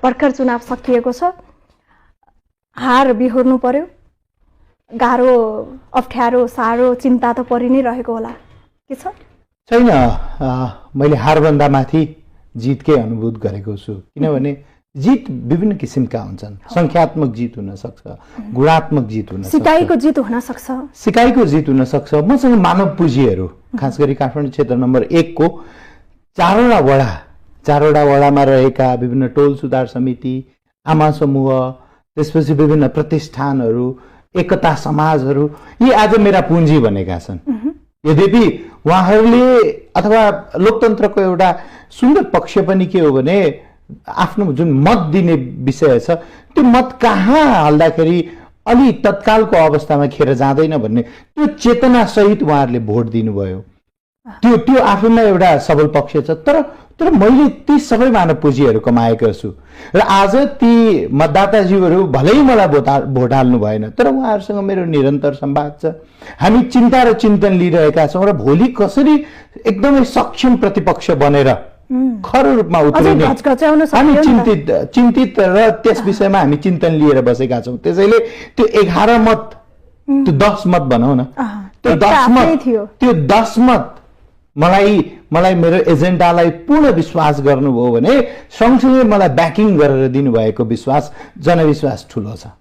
भर्खर चुनाव सकिएको छ, हार बिहोर्नु पर्यो, गाह्रो अप्ठ्यारो साह्रो चिन्ता त परि नै रहेको होला, के छ? छैन, मैले हारभन्दा माथि जितकै अनुभूत गरेको छु। किनभने जित विभिन्न किसिमका हुन्छन्। संख्यात्मक जित हुन सक्छ, गुणात्मक जित हुन सक्छ, सिकाइको जित हुन सक्छ। सिकाइको जित हुन सक्छ। मसँग मानव पुँजीहरू, खास गरी काठमाडौँ क्षेत्र नम्बर 1 को चारवटा वडामा रहेका विभिन्न टोल सुधार समिति, आमा समूह, त्यसपछि विभिन्न प्रतिष्ठानहरू, एकता समाजहरू, यी आज मेरा पुँजी बनेका छन्। यद्यपि उहाँहरूले अथवा लोकतन्त्रको एउटा सुन्दर पक्ष पनि के हो भने आफ्नो जुन मत दिने विषय छ त्यो मत कहाँ हाल्दाखेरि अलि तत्कालको अवस्थामा खेर जाँदैन भन्ने त्यो चेतना सहित उहाँहरूले भोट दिनुभयो। त्यो आफैमा एउटा सबल पक्ष छ। तर मैले ती सबै मानव पुँजीहरू कमाएको छु र आज ती मतदाताजीहरू भलै मलाई भोट हाल्नु भएन, तर उहाँहरूसँग मेरो निरन्तर संवाद छ। हामी चिन्ता र चिन्तन लिइरहेका छौँ र भोलि कसरी एकदमै सक्षम प्रतिपक्ष बनेर खरो रूपमा उत्रिने हामी चिन्तित र त्यस विषयमा हामी चिन्तन लिएर बसेका छौँ। त्यसैले त्यो 11 मत, त्यो 10 मत भनौँ न, त्यो 10 मत मलाई मेरो एजेन्डालाई पूर्ण विश्वास गर्नुभयो भने सँगसँगै मलाई ब्याकिङ गरेर दिनुभएको विश्वास, जनविश्वास ठुलो छ।